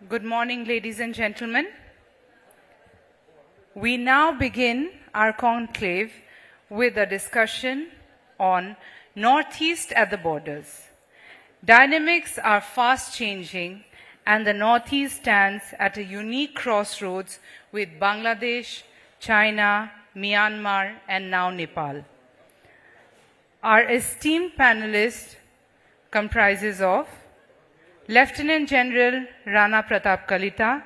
Good morning, ladies and gentlemen. We now begin our conclave with a discussion on Northeast at the borders. Dynamics are fast changing, and the Northeast stands at a unique crossroads with Bangladesh, China, Myanmar, and now Nepal. Our esteemed panelist comprises of Lieutenant General Rana Pratap Kalita.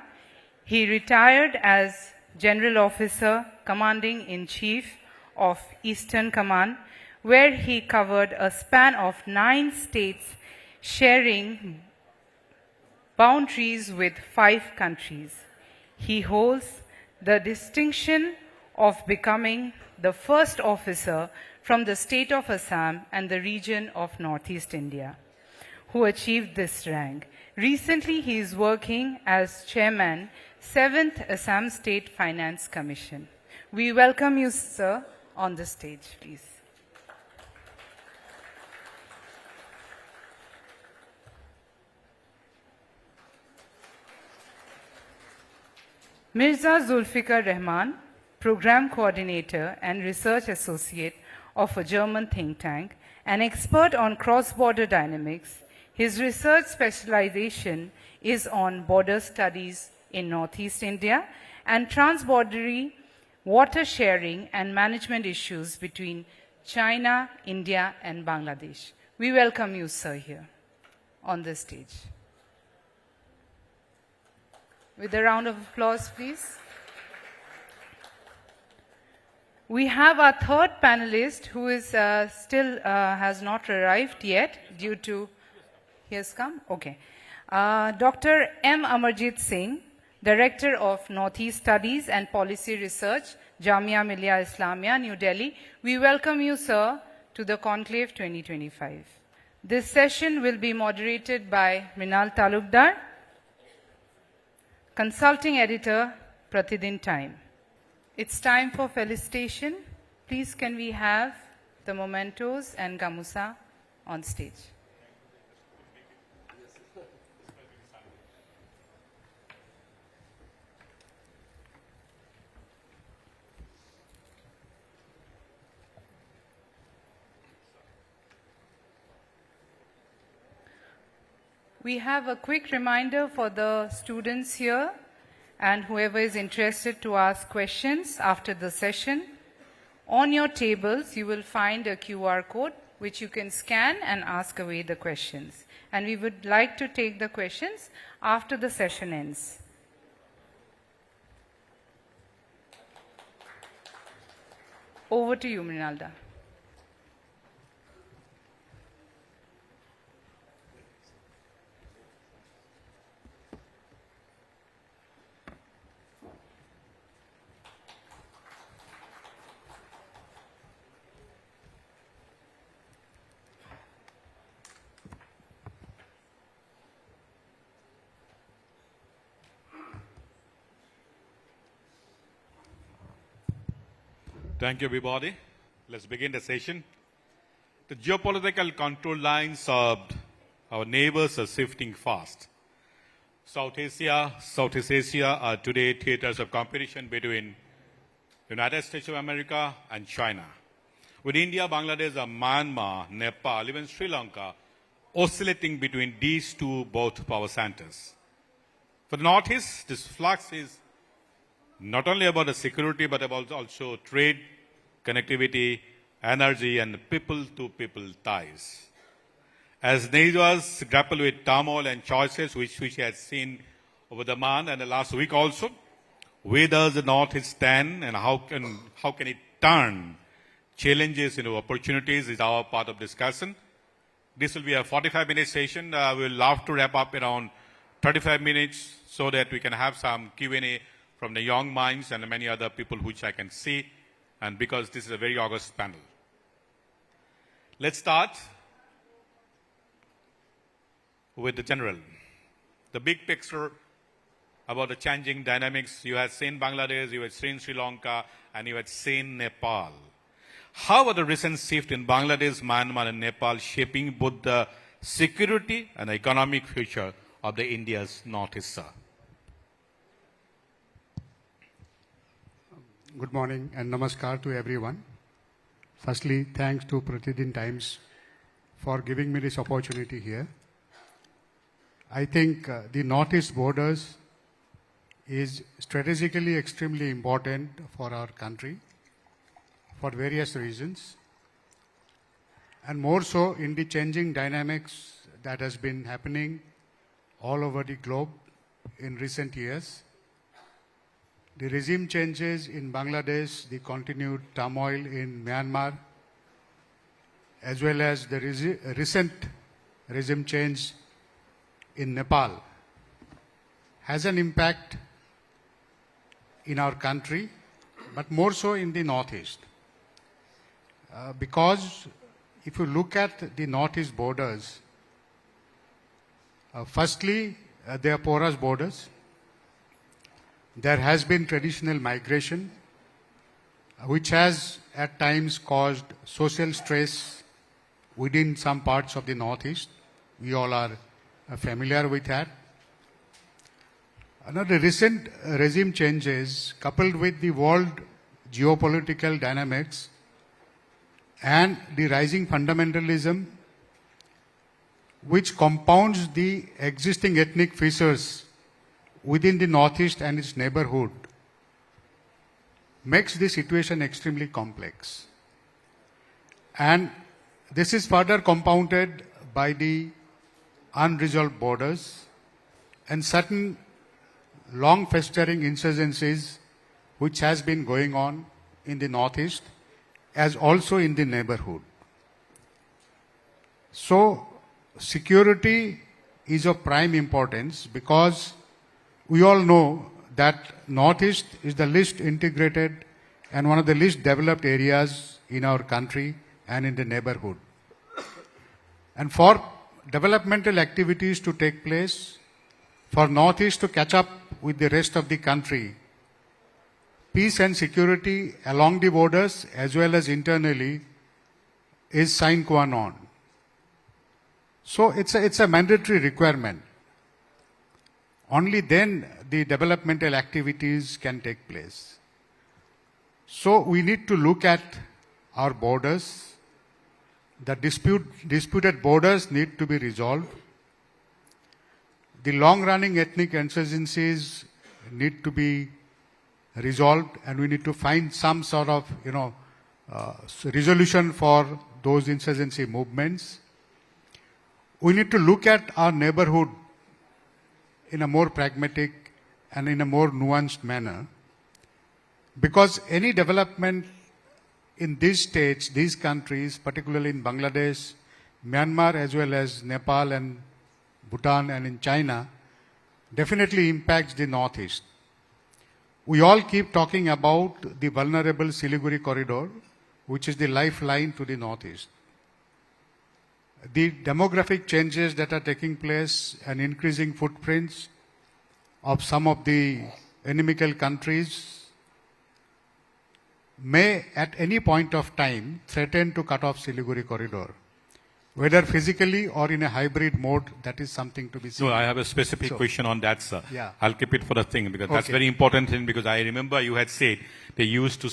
He retired as General Officer Commanding-in-Chief of Eastern Command, where he covered a span of 9 states sharing boundaries with 5 countries. He holds the distinction of becoming the first officer from the state of Assam and the region of Northeast India who achieved this rank. Recently, he is working as Chairman, 7th Assam State Finance Commission. We welcome you, sir, on the stage, please. Mirza Zulfikar Rahman, Program Coordinator and Research Associate of a German think tank, an expert on cross-border dynamics. His research specialization is on border studies in Northeast India and transboundary water sharing and management issues between China, India, and Bangladesh. We welcome you, sir, here on the stage. With a round of applause, please. We have our third panelist who is still has not arrived yet due to, he has come? Okay. Dr. M. Amarjit Singh, Director of Northeast Studies and Policy Research, Jamia Millia Islamia, New Delhi. We welcome you, sir, to the Conclave 2025. This session will be moderated by Mrinal Talukdar, Consulting Editor, Pratidin Time. It's time for felicitation. Please can we have the mementos and gamusa on stage. We have a quick reminder for the students here and whoever is interested to ask questions after the session. On your tables, you will find a QR code which you can scan and ask away the questions. And we would like to take the questions after the session ends. Over to you, Mrinalda. Thank you, everybody. Let's begin the session. The geopolitical control lines of our neighbors are shifting fast. Southeast Asia are today theaters of competition between the United States of America and China. With India, Bangladesh, Myanmar, Nepal, even Sri Lanka oscillating between these two both power centers. For the Northeast, this flux is not only about the security, but about also trade, connectivity, energy, and people-to-people ties. As neighbors grapple with turmoil and choices which we have seen over the month and the last week also, where does the Northeast stand and how can it turn challenges into opportunities is our part of discussion. This will be a 45-minute session. We will love to wrap up around 35 minutes so that we can have some Q&A from the young minds and many other people which I can see, and because this is a very august panel. Let's start with the general. The big picture about the changing dynamics. You have seen Bangladesh, you have seen Sri Lanka, and you have seen Nepal. How are the recent shift in Bangladesh, Myanmar, and Nepal shaping both the security and economic future of the India's Northeast, sir? Good morning and namaskar to everyone. Firstly, thanks to Pratidin Times for giving me this opportunity here. I think the northeast borders is strategically extremely important for our country for various reasons, and more so in the changing dynamics that has been happening all over the globe in recent years. The regime changes in Bangladesh, the continued turmoil in Myanmar, as well as the recent regime change in Nepal has an impact in our country, but more so in the northeast. Because if you look at the northeast borders, firstly, they are porous borders. There has been traditional migration, which has at times caused social stress within some parts of the northeast. We all are familiar with that. Another recent regime changes, coupled with the world geopolitical dynamics and the rising fundamentalism, which compounds the existing ethnic fissures within the northeast and its neighborhood, makes the situation extremely complex. And this is further compounded by the unresolved borders and certain long festering insurgencies which has been going on in the northeast as also in the neighborhood. So security is of prime importance because we all know that northeast is the least integrated and one of the least developed areas in our country and in the neighborhood. And for developmental activities to take place, for northeast to catch up with the rest of the country, peace and security along the borders as well as internally is sine qua non. So it's a mandatory requirement. Only then the developmental activities can take place. So we need to look at our borders. The disputed borders need to be resolved. The long-running ethnic insurgencies need to be resolved, and we need to find some sort of, resolution for those insurgency movements. We need to look at our neighborhood in a more pragmatic and in a more nuanced manner, because any development in these states, these countries, particularly in Bangladesh, Myanmar, as well as Nepal and Bhutan and in China, definitely impacts the northeast. We all keep talking about the vulnerable Siliguri corridor, which is the lifeline to the northeast. The demographic changes that are taking place and increasing footprints of some of the enemical countries may at any point of time threaten to cut off Siliguri corridor. Whether physically or in a hybrid mode, that is something to be seen. No, I have a specific question on that, sir. Yeah. I'll keep it for the thing because that's Okay. very important thing, because I remember you had said they used to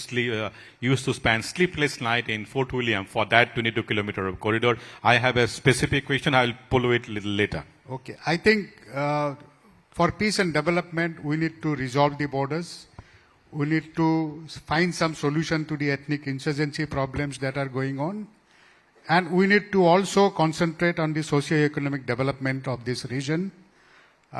span sleepless night in Fort William for that 22-kilometer of corridor. I have a specific question. I'll follow it a little later. Okay. I think for peace and development, we need to resolve the borders. We need to find some solution to the ethnic insurgency problems that are going on. And we need to also concentrate on the socio-economic development of this region.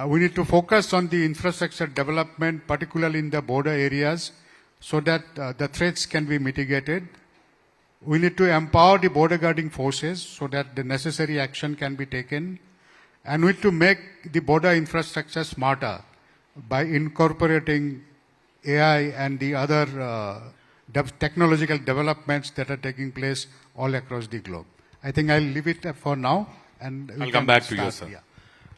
We need to focus on the infrastructure development, particularly in the border areas, so that the threats can be mitigated. We need to empower the border guarding forces so that the necessary action can be taken. And we need to make the border infrastructure smarter by incorporating AI and the other technological developments that are taking place all across the globe. I think I'll leave it for now. And I'll come back to you, sir.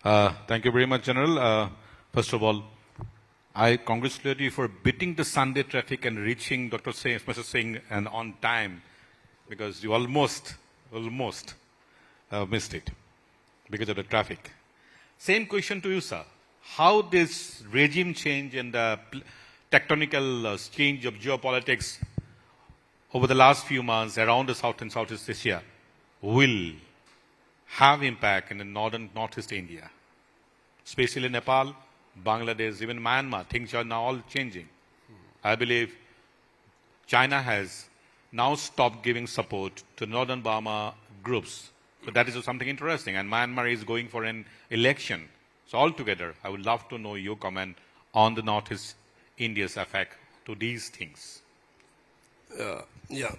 Yeah. Thank you very much, General. First of all, I congratulate you for beating the Sunday traffic and reaching Dr. Singh and on time, because you almost missed it because of the traffic. Same question to you, sir. How this regime change and the tectonical change of geopolitics over the last few months around the South and Southeast Asia will have impact in the northern Northeast India, especially Nepal, Bangladesh, even Myanmar. Things are now all changing. I believe China has now stopped giving support to northern Burma groups. So that is something interesting. And Myanmar is going for an election. So altogether, I would love to know your comment on the Northeast India's effect to these things. Yeah.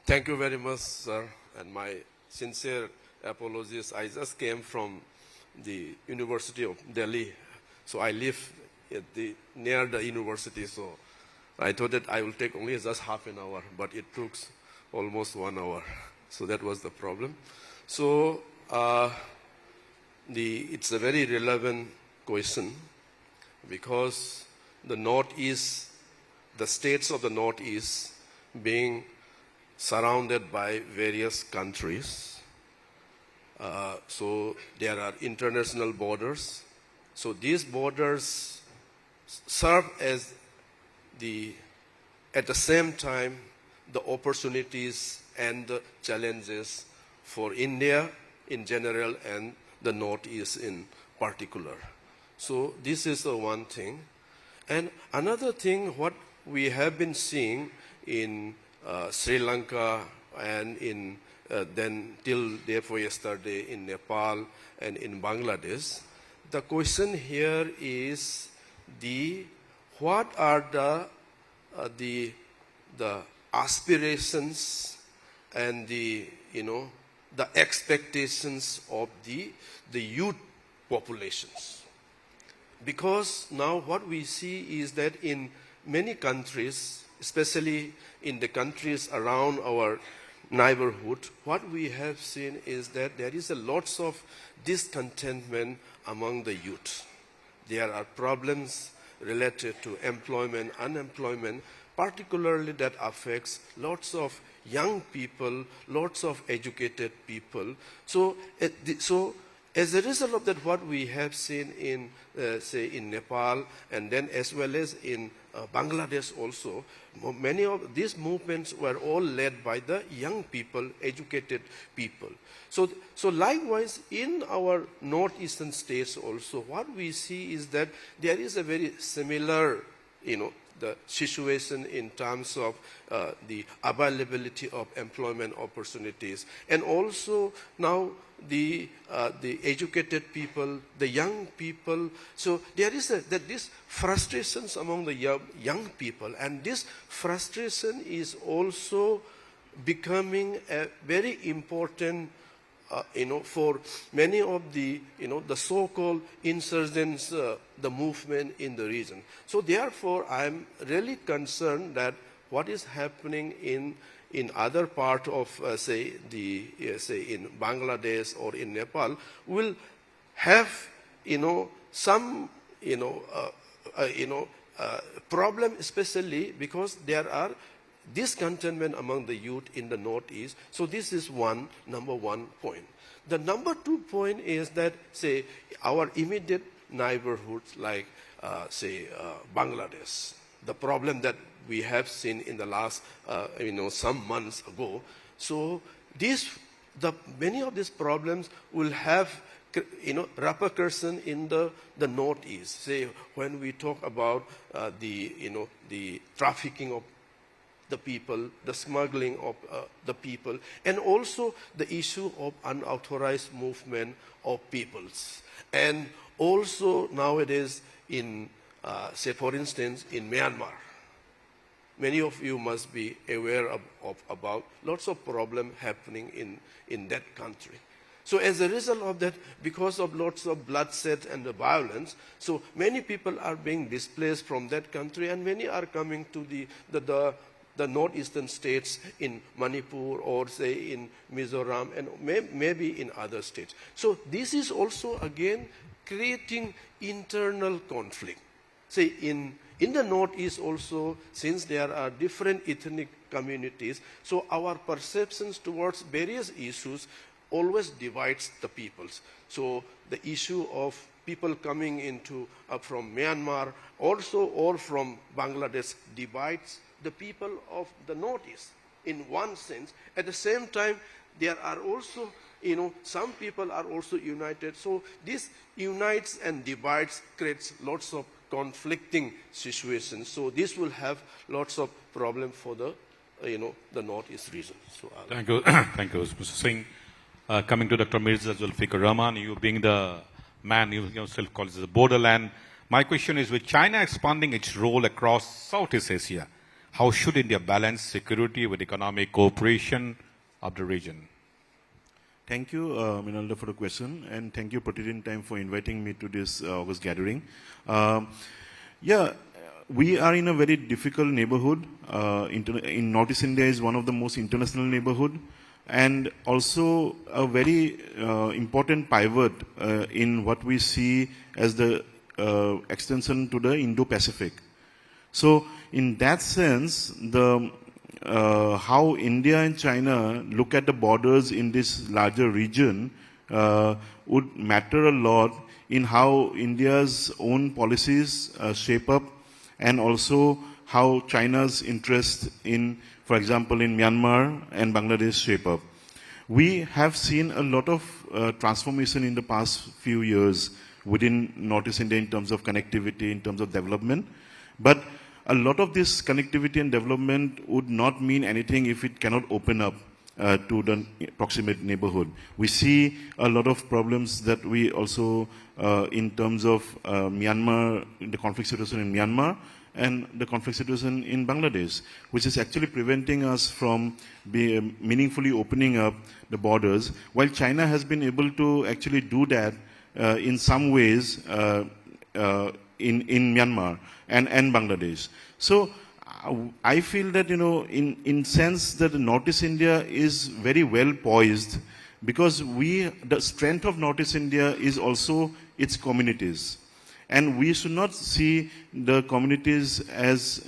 Thank you very much, sir. And my sincere apologies. I just came from the University of Delhi. So I live near the university. So I thought that I will take only just half an hour, but it took almost 1 hour. So that was the problem. So it's a very relevant question because the Northeast, the states of the Northeast being surrounded by various countries. So there are international borders. So these borders serve as at the same time, the opportunities and the challenges for India in general and the Northeast in particular. So this is the one thing. And another thing, what we have been seeing in Sri Lanka and in then till day before yesterday in Nepal and in Bangladesh, the question here is what are the aspirations and the expectations of the youth populations. Because now what we see is that in many countries, especially in the countries around our neighborhood, what we have seen is that there is a lots of discontentment among the youth. There are problems related to employment, unemployment, particularly that affects lots of young people, lots of educated people. So as a result of that, what we have seen in, say, in Nepal and then as well as in Bangladesh also, many of these movements were all led by the young people, educated people. So likewise, in our northeastern states also, what we see is that there is a very similar, the situation in terms of the availability of employment opportunities. And also now the educated people, the young people. So there is this frustrations among the young people. And this frustration is also becoming a very important for many of the so-called insurgents, the movement in the region. So therefore, I'm really concerned that what is happening in other part of, say in Bangladesh or in Nepal will have, some, problem, especially because there are discontentment among the youth in the Northeast. So this is number one point. The number 2 point is that, say, our immediate neighborhoods like, Bangladesh, the problem that we have seen in the last, some months ago. So many of these problems will have, repercussion in the Northeast. Say, when we talk about the trafficking of the people, the smuggling of the people, and also the issue of unauthorized movement of peoples. And also nowadays in, say for instance, in Myanmar, many of you must be aware about lots of problems happening in that country. So as a result of that, because of lots of bloodshed and the violence, so many people are being displaced from that country, and many are coming to the northeastern states in Manipur or say in Mizoram and maybe in other states. So this is also again creating internal conflict. Say in the Northeast also, since there are different ethnic communities, so our perceptions towards various issues always divides the peoples. So the issue of people coming into from Myanmar, also or from Bangladesh, divides the people of the Northeast in one sense. At the same time, there are also, some people are also united. So this unites and divides, creates lots of conflicting situations. So this will have lots of problems for the, the Northeast region. So thank you, thank you, Mr. Singh. Coming to Dr. Mirza Zulfikar Rahman, you being the man you yourself call the borderland. My question is, with China expanding its role across Southeast Asia, how should India balance security with economic cooperation of the region? Thank you, Minalda, for the question, and thank you, Pratidin Time, for inviting me to this August gathering. Yeah, we are in a very difficult neighborhood. In Northeast India is one of the most international neighborhood, and also a very important pivot in what we see as the extension to the Indo-Pacific. So, in that sense, the how India and China look at the borders in this larger region would matter a lot in how India's own policies shape up, and also how China's interest in, for example, in Myanmar and Bangladesh shape up. We have seen a lot of transformation in the past few years within Northeast India in terms of connectivity, in terms of development, but a lot of this connectivity and development would not mean anything if it cannot open up to the proximate neighborhood. We see a lot of problems that we also, in terms of Myanmar, the conflict situation in Myanmar, and the conflict situation in Bangladesh, which is actually preventing us from meaningfully opening up the borders, while China has been able to actually do that in some ways in Myanmar and Bangladesh. So I feel that, in sense that Northeast India is very well poised, because the strength of Northeast India is also its communities. And we should not see the communities as,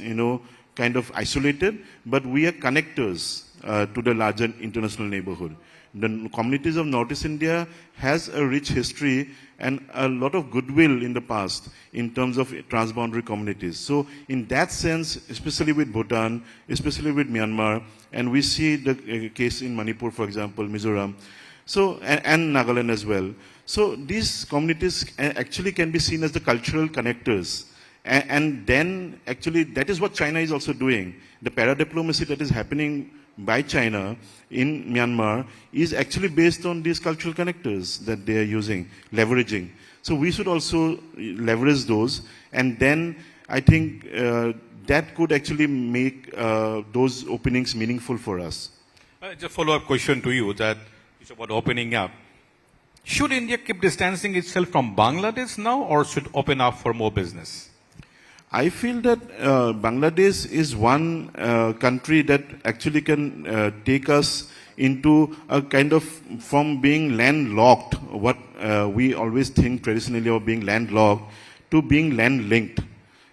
kind of isolated, but we are connectors to the larger international neighborhood. The communities of Northeast India has a rich history and a lot of goodwill in the past in terms of transboundary communities. So in that sense, especially with Bhutan, especially with Myanmar, and we see the case in Manipur, for example, Mizoram, so, and Nagaland as well. So these communities actually can be seen as the cultural connectors. And then actually that is what China is also doing. The para-diplomacy that is happening by China in Myanmar is actually based on these cultural connectors that they are using, leveraging. So we should also leverage those, and then I think that could actually make those openings meaningful for us. Just a follow-up question to you, that is about opening up. Should India keep distancing itself from Bangladesh now, or should open up for more business? I feel that Bangladesh is one country that actually can take us into a kind of, from being landlocked, what we always think traditionally of being landlocked, to being land-linked.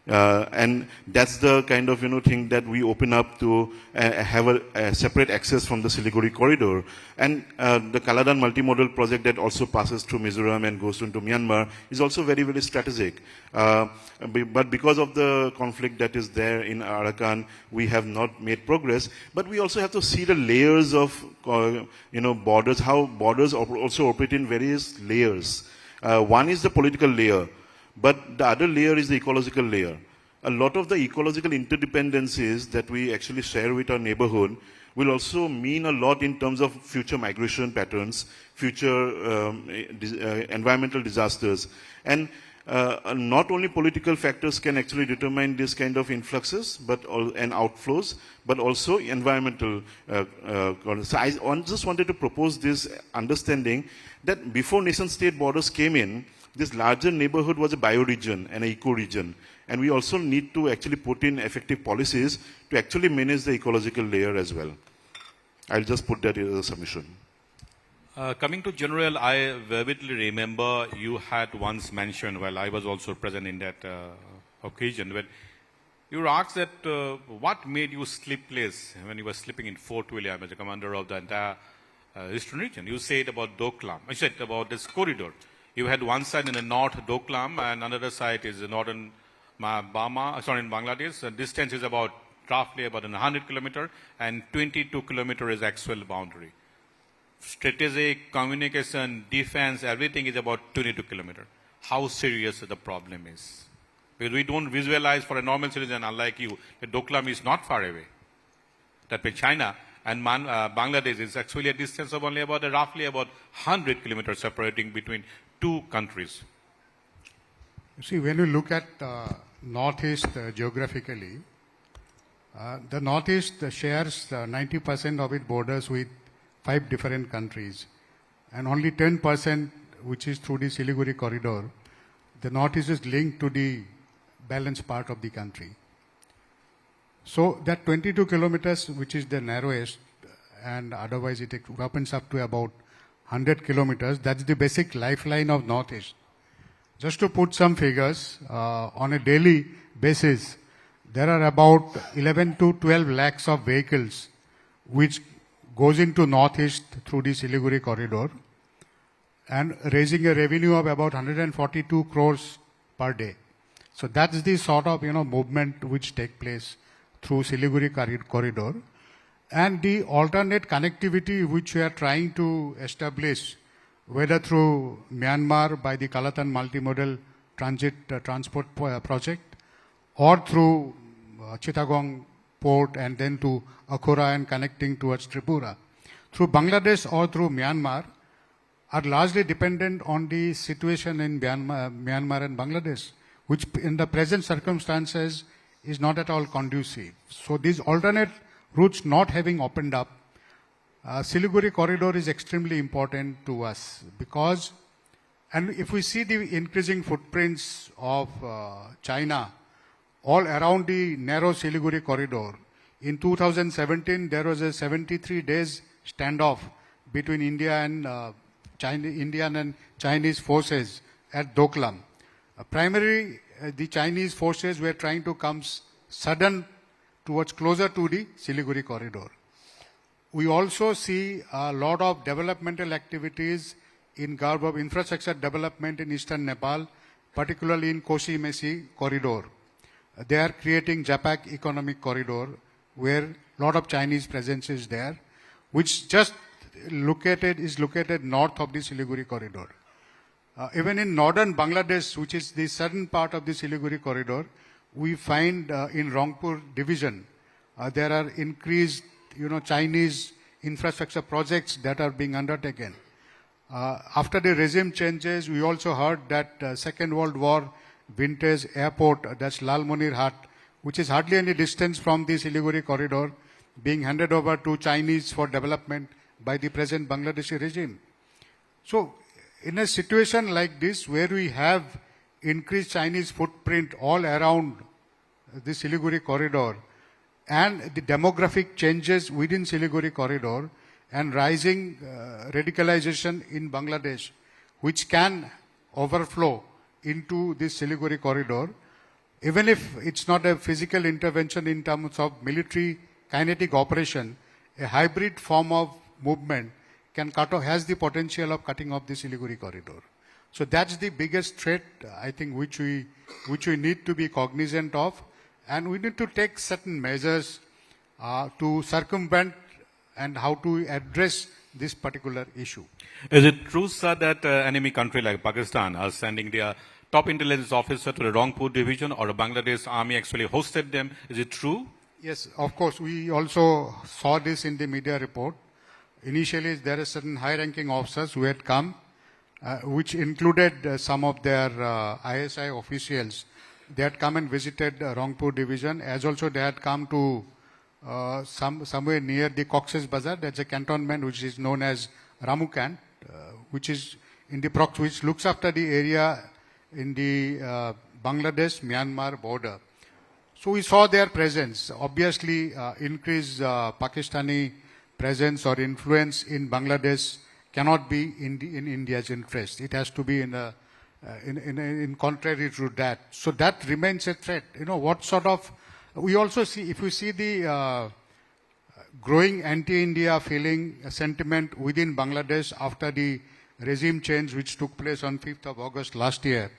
And that's the kind of thing that we open up to have a separate access from the Siliguri corridor. And the Kaladan multimodal project that also passes through Mizoram and goes into Myanmar is also very, very strategic. But because of the conflict that is there in Arakan, we have not made progress. But we also have to see the layers of borders, how borders also operate in various layers. One is the political layer, but the other layer is the ecological layer. A lot of the ecological interdependencies that we actually share with our neighborhood will also mean a lot in terms of future migration patterns, future environmental disasters. And not only political factors can actually determine this kind of influxes and outflows, but also environmental. So I just wanted to propose this understanding that before nation-state borders came in, this larger neighborhood was a bioregion and an eco-region. And we also need to actually put in effective policies to actually manage the ecological layer as well. I'll just put that as a submission. Coming to General, I vividly remember you had once mentioned, while I was also present in that occasion, when you were asked that what made you sleepless when you were sleeping in Fort William as the commander of the entire Eastern region. You said about Doklam, I said about this corridor. You had one side in the north, Doklam, and another side is the northern in Bangladesh. The distance is about roughly about 100 kilometers, and 22 kilometers is actual boundary. Strategic, communication, defense, everything is about 22 kilometers. How serious the problem is? Because we don't visualize for a normal citizen, unlike you, that Doklam is not far away. That means China and Bangladesh is actually a distance of only about roughly about 100 kilometers separating between two countries. You see, when you look at Northeast geographically, the Northeast shares 90% of its borders with 5 different countries, and only 10%, which is through the Siliguri corridor, the Northeast is linked to the balanced part of the country. So that 22 kilometers, which is the narrowest, and otherwise it opens up to about 100 kilometers, that's the basic lifeline of Northeast. Just to put some figures, on a daily basis, there are about 11 to 12 lakhs of vehicles which goes into Northeast through the Siliguri corridor and raising a revenue of about 142 crores per day. So that's the sort of movement which take place through Siliguri corridor. And the alternate connectivity which we are trying to establish, whether through Myanmar by the Kalatan multimodal transport project, or through Chittagong port and then to Akhura and connecting towards Tripura, through Bangladesh or through Myanmar, are largely dependent on the situation in Myanmar and Bangladesh, which in the present circumstances is not at all conducive. So these alternate routes not having opened up, Siliguri corridor is extremely important to us because, and if we see the increasing footprints of China all around the narrow Siliguri corridor, in 2017 there was a 73 days standoff between Indian and Chinese forces at Doklam. Primarily, the Chinese forces were trying to come sudden towards closer to the Siliguri corridor. We also see a lot of developmental activities in garb of infrastructure development in eastern Nepal, particularly in Koshi-Mesi corridor. They are creating Japak economic corridor where a lot of Chinese presence is there, which just is located north of the Siliguri corridor. Even in northern Bangladesh, which is the southern part of the Siliguri corridor, we find in Rangpur division, there are increased, Chinese infrastructure projects that are being undertaken. After the regime changes, we also heard that Second World War vintage airport, that's Lal Monir Hat, which is hardly any distance from the Siliguri corridor, being handed over to Chinese for development by the present Bangladeshi regime. So, in a situation like this, where we have increased Chinese footprint all around the Siliguri corridor, and the demographic changes within Siliguri corridor, and rising radicalization in Bangladesh, which can overflow into this Siliguri corridor, even if it's not a physical intervention in terms of military kinetic operation, a hybrid form of movement has the potential of cutting off the Siliguri corridor. So that's the biggest threat, I think, which we need to be cognizant of, and we need to take certain measures to circumvent and how to address this particular issue. Is it true, sir, that enemy country like Pakistan are sending their top intelligence officer to the Rangpur division, or the Bangladesh army actually hosted them? Is it true? Yes, of course. We also saw this in the media report. Initially, there are certain high-ranking officers who had come, which included some of their ISI officials. They had come and visited Rangpur division, as also they had come to somewhere near the Cox's Bazar. That's a cantonment which is known as Ramukant, which is in the which looks after the area in the Bangladesh-Myanmar border. So we saw their presence. Obviously, increased Pakistani presence or influence in Bangladesh cannot be in India's interest. It has to be in contrary to that. So that remains a threat. What sort of... We also see, if we see the growing anti-India feeling sentiment within Bangladesh after the regime change which took place on 5th of August last year,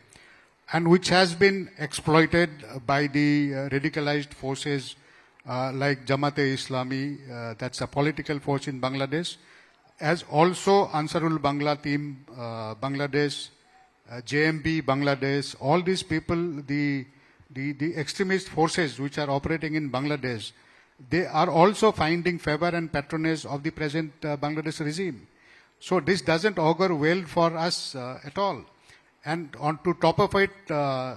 and which has been exploited by the radicalized forces like Jamaat-e-Islami, that's a political force in Bangladesh, as also Ansarul Bangla team, Bangladesh, JMB, Bangladesh, all these people, the extremist forces which are operating in Bangladesh, they are also finding favor and patronage of the present Bangladesh regime. So this doesn't augur well for us at all. And on to top of it,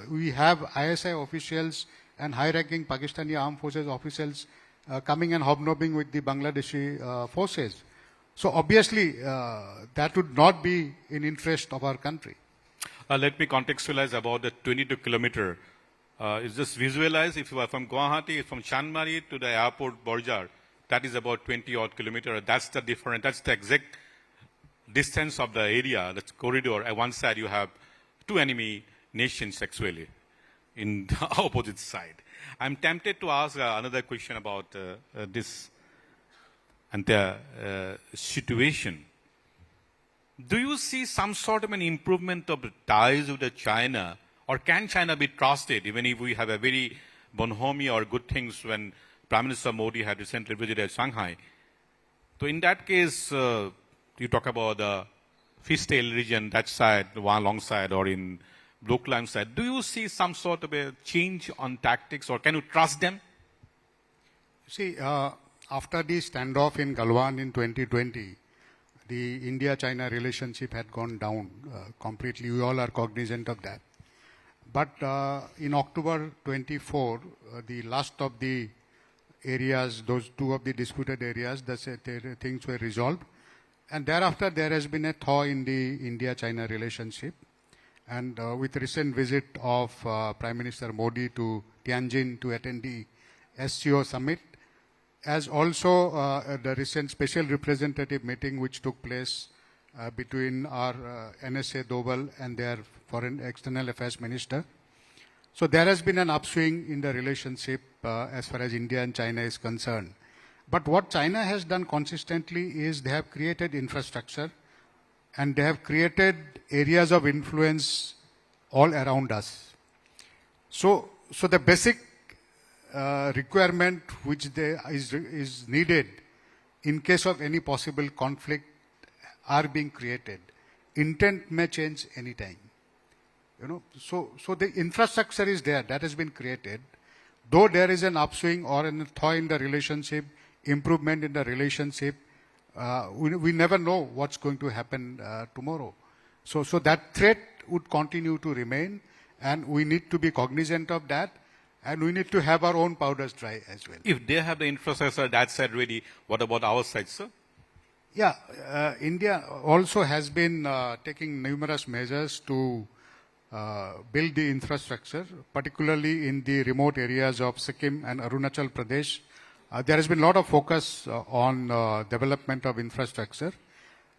we have ISI officials and high-ranking Pakistani armed forces officials coming and hobnobbing with the Bangladeshi forces. So obviously, that would not be in interest of our country. Let me contextualize about the 22-kilometer. It's just visualize, if you are from Guwahati, from Chanmari to the airport Borjar, that is about 20-odd kilometer. That's the difference. That's the exact distance of the area, that corridor. At one side, you have two enemy nations actually in the opposite side. I'm tempted to ask another question about this and the situation. Do you see some sort of an improvement of the ties with China, or can China be trusted even if we have a very bonhomie or good things when Prime Minister Modi had recently visited Shanghai? So in that case, you talk about the Fishtail region, that side, one long side, or in Blue Climb side. Do you see some sort of a change on tactics, or can you trust them? See, after the standoff in Galwan in 2020, the India-China relationship had gone down completely. We all are cognizant of that. But in October 24, the last of the areas, those two of the disputed areas, the things were resolved. And thereafter, there has been a thaw in the India-China relationship. And with recent visit of Prime Minister Modi to Tianjin to attend the SCO summit, as also the recent special representative meeting which took place between our NSA Doval and their Foreign External Affairs Minister. So there has been an upswing in the relationship as far as India and China is concerned. But what China has done consistently is they have created infrastructure and they have created areas of influence all around us. So the basic requirement which is needed in case of any possible conflict are being created. Intent may change anytime. So the infrastructure is there, that has been created. Though there is an upswing or a thaw in the relationship, improvement in the relationship, we never know what's going to happen tomorrow. So that threat would continue to remain, and we need to be cognizant of that, and we need to have our own powders dry as well. If they have the infrastructure that side ready, what about our side, sir? Yeah, India also has been taking numerous measures to build the infrastructure, particularly in the remote areas of Sikkim and Arunachal Pradesh. There has been a lot of focus on development of infrastructure,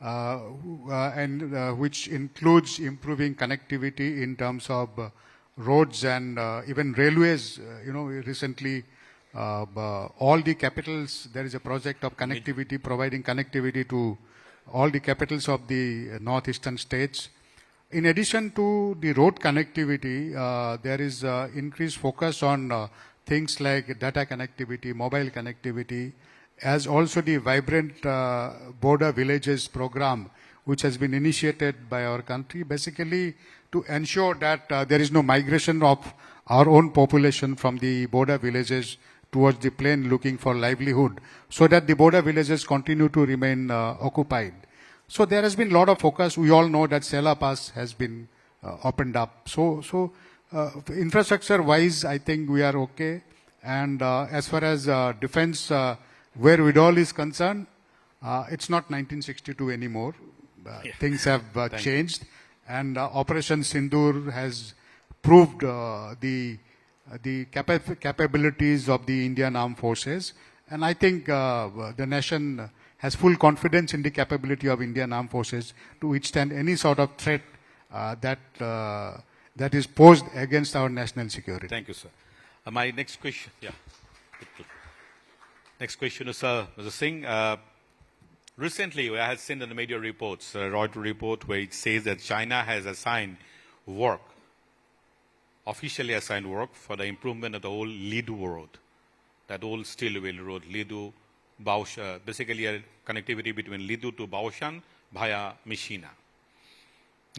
and which includes improving connectivity in terms of roads and even railways. Recently, all the capitals, there is a project of connectivity, providing connectivity to all the capitals of the northeastern states. In addition to the road connectivity, there is increased focus on things like data connectivity, mobile connectivity, as also the vibrant border villages program, which has been initiated by our country, basically to ensure that there is no migration of our own population from the border villages towards the plain looking for livelihood, so that the border villages continue to remain occupied. So there has been a lot of focus. We all know that Sela Pass has been opened up. So infrastructure-wise, I think we are okay. And as far as defense wherewithal is concerned, it's not 1962 anymore. Things have changed. And Operation Sindoor has proved the capabilities of the Indian Armed Forces. And I think the nation has full confidence in the capability of Indian Armed Forces to withstand any sort of threat that is posed against our national security. Thank you, sir. My next question, Next question is, Mr. Singh, Recently, I had seen in the media reports, Reuters report, where it says that China has assigned work, officially assigned work for the improvement of the old Lidu road, that old steel wheel road, Lidu, Baoshan, basically a connectivity between Lidu to Baoshan via Mishina.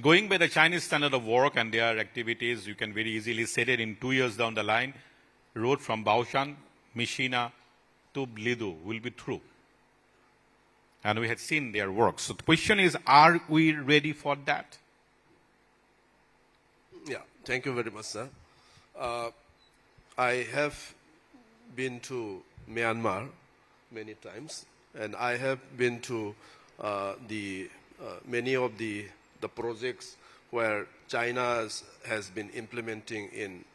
Going by the Chinese standard of work and their activities, you can very easily set it in 2 years down the line, road from Baoshan, Mishina to Lidu will be through. And we had seen their work. So the question is, are we ready for that? Yeah, thank you very much, sir. I have been to Myanmar many times, and I have been to many of the projects where China has been implementing in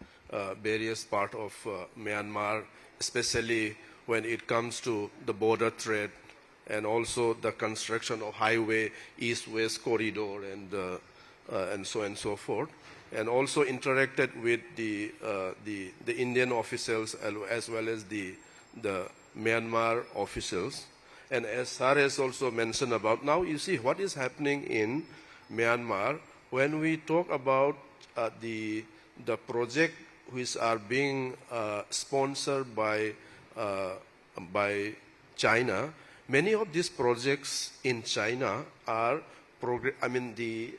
various parts of Myanmar, especially when it comes to the border trade and also the construction of highway, east-west corridor, and so on and so forth, and also interacted with the Indian officials as well as the Myanmar officials. And as Sir has also mentioned about, now you see what is happening in Myanmar when we talk about the project which are being sponsored by China. Many of these projects in China are, the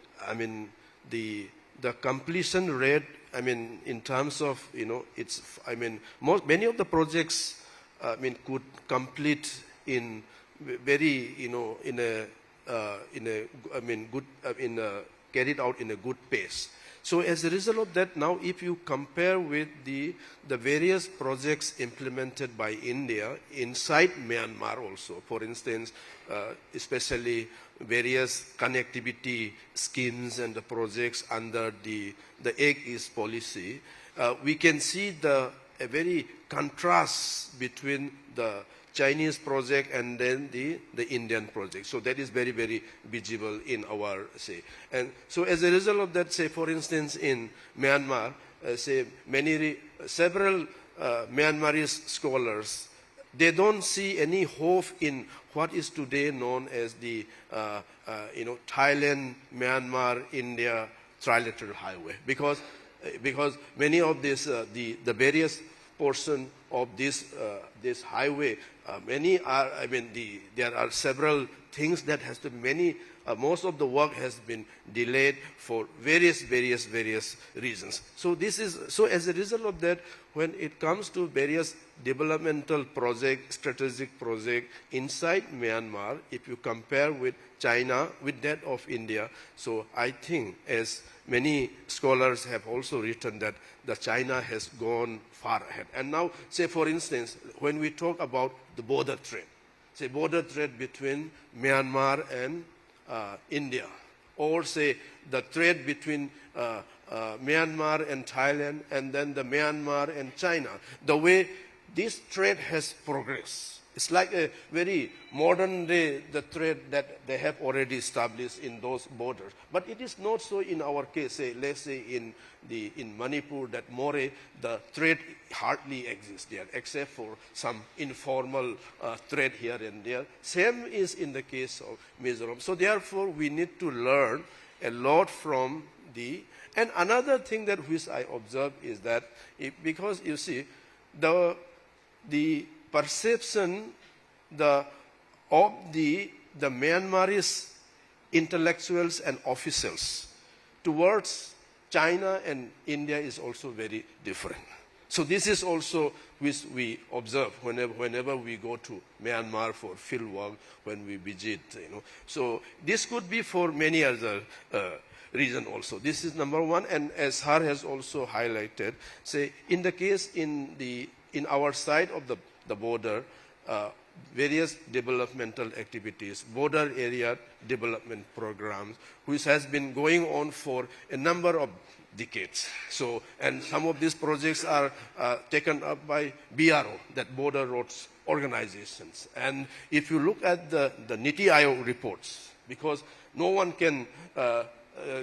completion rate, in terms of, many of the projects, could complete in very, carried out in a good pace. So as a result of that, now if you compare with the various projects implemented by India inside Myanmar also, for instance, especially various connectivity schemes and the projects under the Act East policy, we can see a very contrast between the Chinese project and then the Indian project. So that is very, very visible in our, say. And so as a result of that, say, for instance, in Myanmar, several Myanmarese scholars, they don't see any hope in what is today known as the, Thailand, Myanmar, India trilateral highway. Because many of this, the various portion of this highway, many are, there are several things that has to be, most of the work has been delayed for various reasons. So as a result of that, when it comes to various developmental project, strategic project inside Myanmar, if you compare with China, with that of India, so I think, as many scholars have also written, that the China has gone far ahead. And now, say for instance, when we talk about the border trade, say border trade between Myanmar and India, or say the trade between Myanmar and Thailand, and then the Myanmar and China, the way this trade has progressed, it's like a very modern day, the trade that they have already established in those borders. But it is not so in our case. Say, let's say in Manipur, that More, the trade hardly exists there, except for some informal trade here and there. Same is in the case of Mizoram. So therefore, we need to learn a lot from and another thing that which I observed is that, because you see, the perception of the Myanmarese intellectuals and officials towards China and India is also very different. So this is also which we observe whenever we go to Myanmar for field work, when we visit. So this could be for many other reasons also. This is number one, and as Har has also highlighted, say in the case in our side of the border, various developmental activities, border area development programs, which has been going on for a number of decades. So, and some of these projects are taken up by BRO, that Border Roads Organizations. And if you look at the Niti Aayog reports, because no one can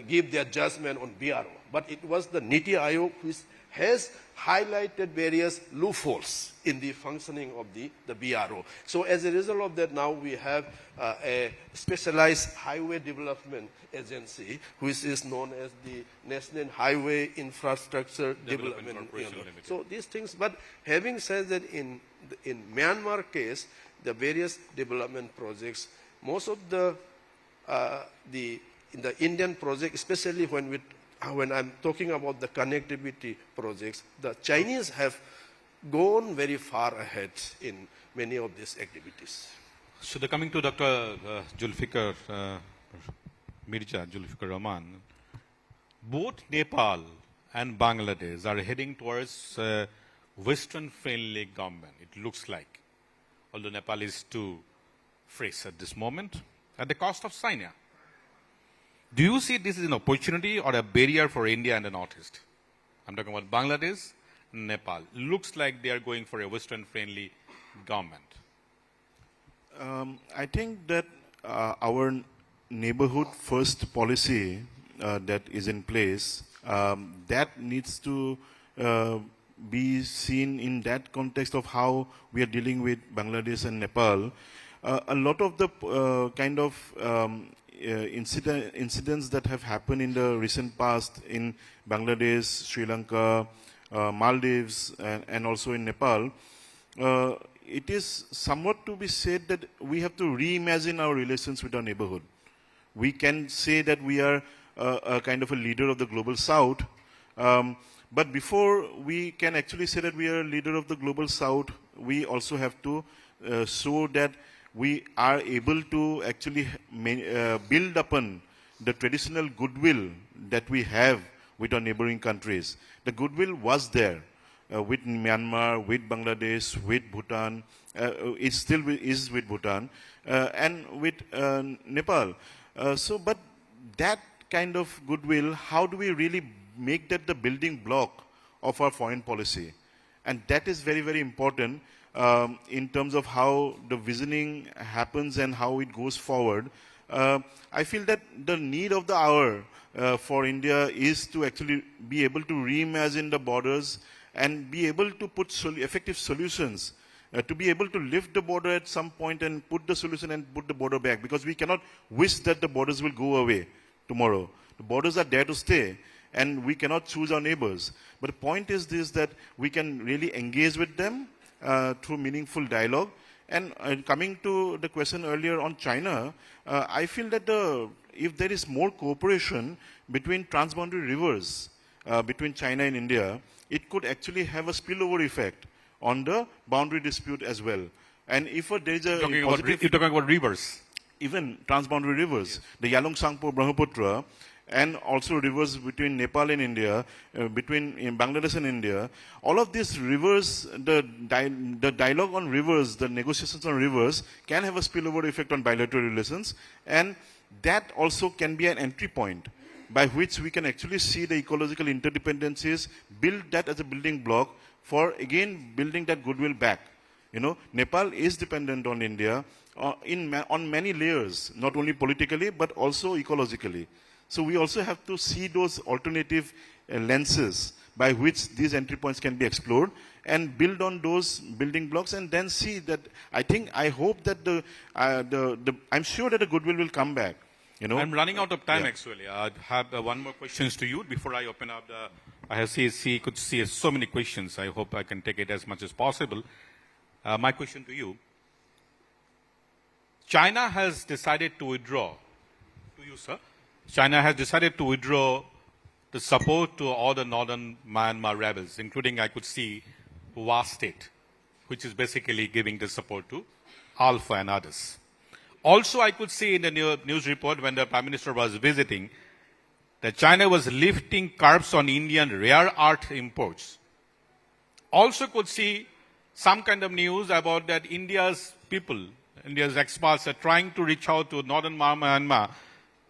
give their judgment on BRO, but it was the Niti Aayog which has highlighted various loopholes in the functioning of the BRO. So as a result of that, now we have a specialized highway development agency, which is known as the National Highway Infrastructure Development Unit. So these things, but having said that, in Myanmar case, the various development projects, most of in the Indian project, especially when I'm talking about the connectivity projects, the Chinese have gone very far ahead in many of these activities. So coming to Dr. Zulfikar Mirza Zulfikar Rahman, both Nepal and Bangladesh are heading towards Western-friendly government, it looks like, although Nepal is too fresh at this moment, at the cost of China. Do you see this as an opportunity or a barrier for India and the Northeast? I'm talking about Bangladesh and Nepal. Looks like they are going for a Western-friendly government. I think that our neighborhood first policy that is in place, that needs to be seen in that context of how we are dealing with Bangladesh and Nepal. A lot of the kind of incidents that have happened in the recent past in Bangladesh, Sri Lanka, Maldives, and also in Nepal, it is somewhat to be said that we have to reimagine our relations with our neighborhood. We can say that we are a kind of a leader of the global south, but before we can actually say that we are a leader of the global south, we also have to show that we are able to actually build upon the traditional goodwill that we have with our neighboring countries. The goodwill was there with Myanmar, with Bangladesh, with Bhutan, it still is with Bhutan, and with Nepal. But that kind of goodwill, how do we really make that the building block of our foreign policy? And that is very, very important in terms of how the visioning happens and how it goes forward. I feel that the need of the hour for India is to actually be able to reimagine the borders and be able to put effective solutions, to be able to lift the border at some point and put the solution and put the border back, because we cannot wish that the borders will go away tomorrow. The borders are there to stay, and we cannot choose our neighbors. But the point is this, that we can really engage with them through meaningful dialogue. And coming to the question earlier on China, I feel that if there is more cooperation between transboundary rivers, between China and India, it could actually have a spillover effect on the boundary dispute as well. And if there is a you're talking about rivers, even transboundary rivers, the Yalong Sangpo Brahmaputra, and also rivers between Nepal and India, between Bangladesh and India, all of these rivers, the dialogue on rivers, the negotiations on rivers can have a spillover effect on bilateral relations, and that also can be an entry point by which we can actually see the ecological interdependencies, build that as a building block for, again, building that goodwill back. You know, Nepal is dependent on India on many layers, not only politically, but also ecologically. So we also have to see those alternative lenses by which these entry points can be explored and build on those building blocks, and then see that, I hope that I'm sure that the goodwill will come back. You know, I'm running out of time, actually. I have one more questions to you before I open up the... I have could see so many questions. I hope I can take it as much as possible. My question to you. China has decided to withdraw. To you, sir. China has decided to withdraw the support to all the northern Myanmar rebels, including, I could see, Hua State, which is basically giving the support to Alpha and others. Also, I could see in the news report when the Prime Minister was visiting that China was lifting curbs on Indian rare art imports. Also could see some kind of news about that India's people, India's expats are trying to reach out to northern Myanmar,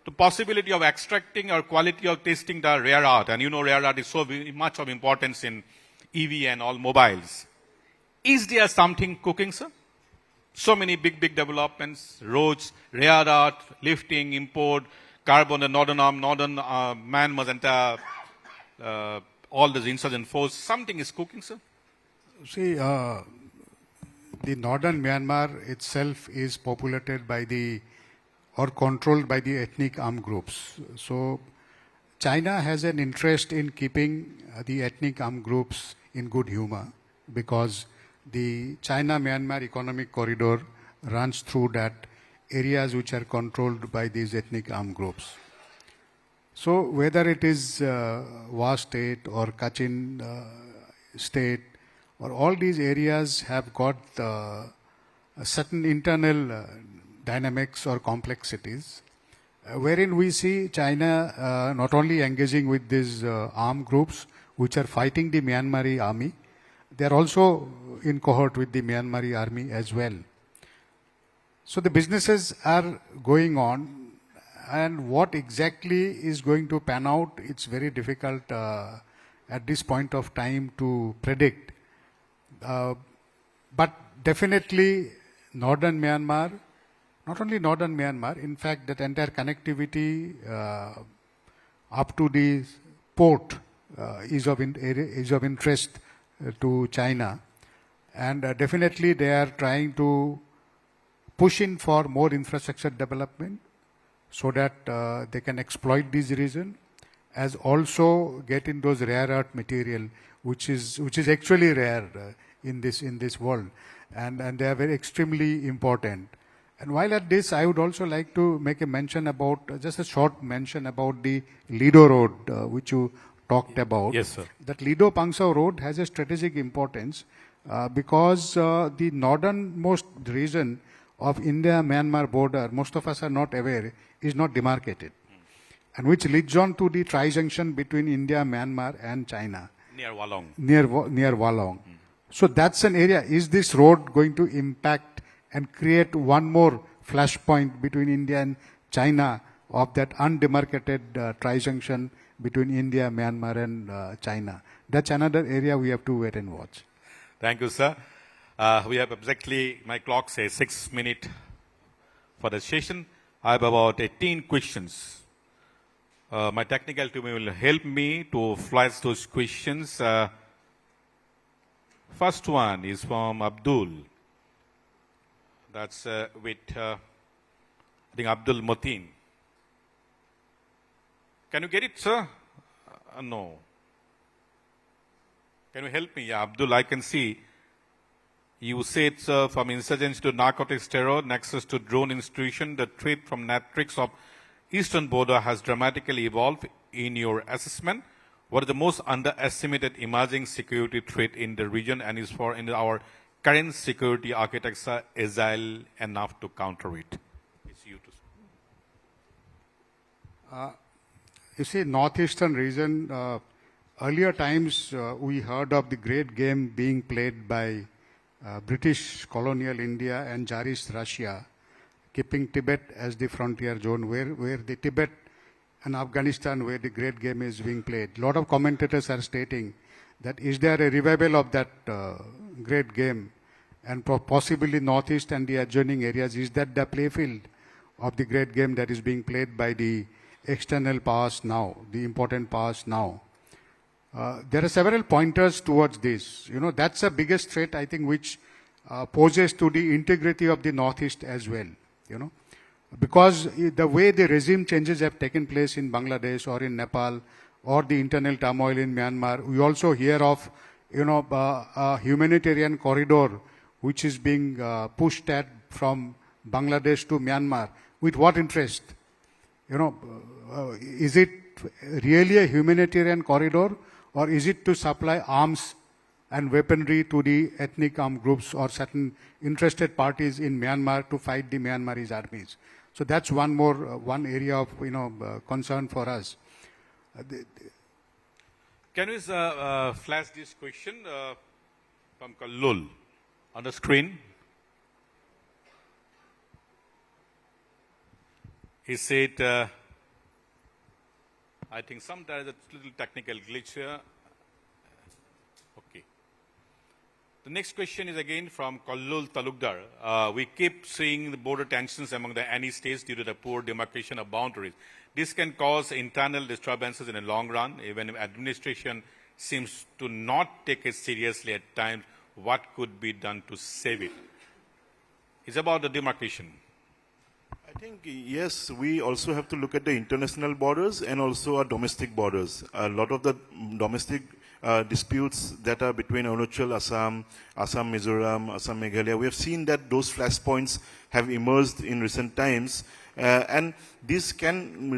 the possibility of extracting or quality of tasting the rare art. And you know rare art is so much of importance in EV and all mobiles. Is there something cooking, sir? So many big developments, roads, rare art, lifting, import, carbon, the northern Myanmar's entire all the insurgent force, something is cooking, sir? See, the northern Myanmar itself is populated by or controlled by the ethnic armed groups. So China has an interest in keeping the ethnic armed groups in good humor because the China-Myanmar economic corridor runs through that areas which are controlled by these ethnic armed groups. So whether it is Wa state or Kachin state, or all these areas have got a certain internal dynamics or complexities, wherein we see China not only engaging with these armed groups which are fighting the Myanmari army, they are also in cohort with the Myanmari army as well. So the businesses are going on, and what exactly is going to pan out, it's very difficult at this point of time to predict. But definitely northern Myanmar, not only northern Myanmar, in fact that entire connectivity up to the port is of interest to China, and definitely they are trying to push in for more infrastructure development so that they can exploit this region, as also get in those rare earth material which is actually rare in this world, and they are very extremely important. And while at this, I would also like to make a mention about, just a short mention about the Lido Road, which you talked about. Yes, sir. That Lido-Pangsao Road has a strategic importance because the northernmost region of India-Myanmar border, most of us are not aware, is not demarcated, and which leads on to the tri-junction between India, Myanmar and China. Near Walong. Near Walong. So that's an area. Is this road going to impact and create one more flashpoint between India and China of that undemarcated tri-junction between India, Myanmar and China? That's another area we have to wait and watch. Thank you, sir. We have exactly, my clock says 6 minutes for the session. I have about 18 questions. My technical team will help me to flash those questions. First one is from Abdul. That's with, I think, Abdul Mateen. Can you get it, sir? No. Can you help me? Yeah, Abdul, I can see. You said, sir, from insurgents to narcotics terror, nexus to drone institution, the threat from matrix of eastern border has dramatically evolved. In your assessment, what is the most underestimated emerging security threat in the region, and is for in our current security architecture agile enough to counter it? It's you to. You see, northeastern region, earlier times we heard of the great game being played by British colonial India and Tsarist Russia, keeping Tibet as the frontier zone where the Tibet and Afghanistan, where the great game is being played. A lot of commentators are stating that is there a revival of that great game, and possibly northeast and the adjoining areas, is that the playfield of the great game that is being played by the external powers now, the important powers now. There are several pointers towards this. You know, that's the biggest threat, I think, which poses to the integrity of the Northeast as well, you know. Because the way the regime changes have taken place in Bangladesh or in Nepal, or the internal turmoil in Myanmar, we also hear of, you know, a humanitarian corridor which is being pushed at from Bangladesh to Myanmar. With what interest? You know, is it really a humanitarian corridor, or is it to supply arms and weaponry to the ethnic armed groups or certain interested parties in Myanmar to fight the Myanmarese armies? So that's one area of, you know, concern for us. Can you flash this question from Kallul on the screen? He said, I think sometimes a little technical glitch here. Okay. The next question is again from Kallul Talukdar. We keep seeing the border tensions among the any states due to the poor demarcation of boundaries. This can cause internal disturbances in the long run, even if administration seems to not take it seriously at times. What could be done to save it? It's about the demarcation. I think, yes, we also have to look at the international borders and also our domestic borders. A lot of the domestic disputes that are between Arunachal, Assam, Mizoram, Assam, Meghalaya, we have seen that those flashpoints have emerged in recent times. And this can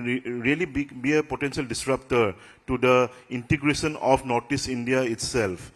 really be a potential disruptor to the integration of Northeast India itself.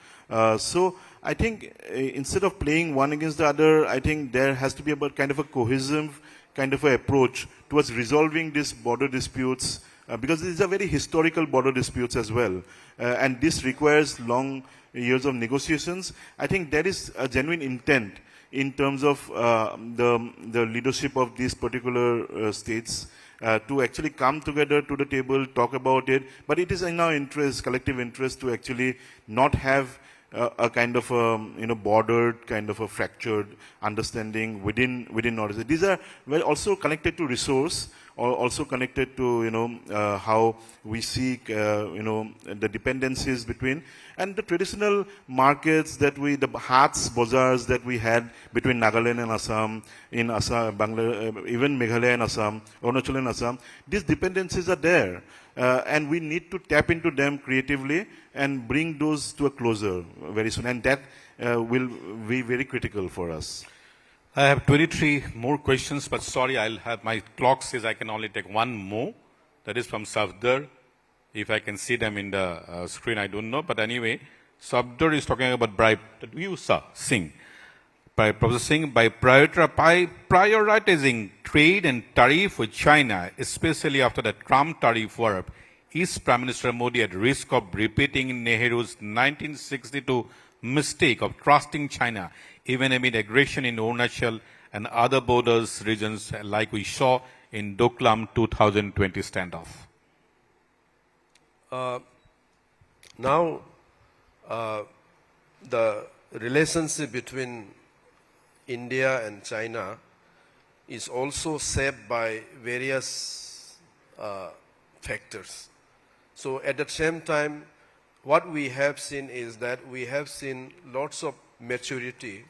So I think instead of playing one against the other, I think there has to be a kind of a cohesive kind of a approach towards resolving these border disputes, because these are very historical border disputes as well. And this requires long years of negotiations. I think there is a genuine intent in terms of the leadership of these particular states to actually come together to the table, talk about it. But it is in our interest, collective interest, to actually not have a kind of a bordered, kind of a fractured understanding within Northeast. These are also connected to resource, or also connected to how we seek the dependencies between, and the traditional markets that the hats, bazaars that we had between Nagaland and Assam, in Assam, Bangladesh, even Meghalaya and Assam, Arunachal and Assam. These dependencies are there, and we need to tap into them creatively and bring those to a closure very soon, and that will be very critical for us. I have 23 more questions, but sorry, my clock says I can only take one more. That is from Safdar. If I can see them in the screen, I don't know. But anyway, Safdar is talking about Professor Singh, by prioritizing trade and tariff with China, especially after the Trump tariff war, is Prime Minister Modi at risk of repeating Nehru's 1962 mistake of trusting China, even amid aggression in Arunachal and other borders regions like we saw in Doklam 2020 standoff? Now, the relationship between India and China is also shaped by various factors. So at the same time, what we have seen is that we have seen lots of maturity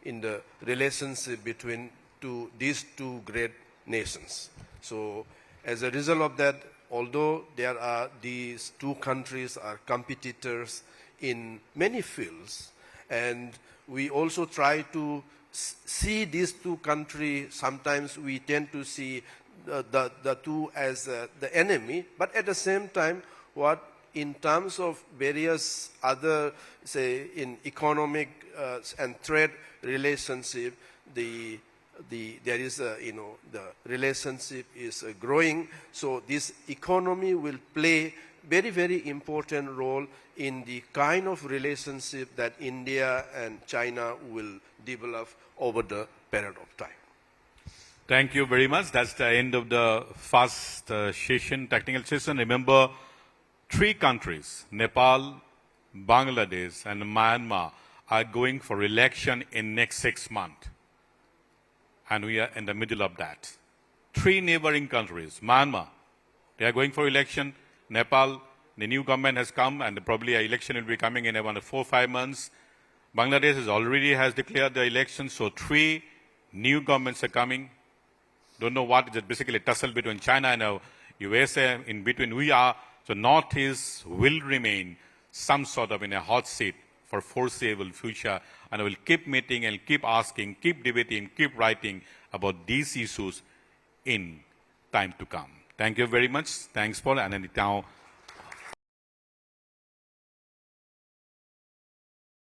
in the relationship between these two great nations. So as a result of that, although these two countries are competitors in many fields, and we also try to see these two countries, sometimes we tend to see the two as the enemy, but at the same time, in terms of various other, say, in economic and trade relationship, the relationship is growing. So this economy will play very, very important role in the kind of relationship that India and China will develop over the period of time. Thank you very much. That's the end of the first technical session. Remember, 3 countries, Nepal, Bangladesh, and Myanmar, are going for election in next 6 months. And we are in the middle of that. 3 neighboring countries, Myanmar, they are going for election. Nepal, the new government has come, and probably an election will be coming in around 4 or 5 months. Bangladesh already has declared the election, so 3 new governments are coming. Don't know what, it's basically a tussle between China and USA. In between we are, so Northeast will remain some sort of in a hot seat for foreseeable future, and I will keep meeting and keep asking, keep debating, keep writing about these issues in time to come. Thank you very much. Thanks, Paul. And now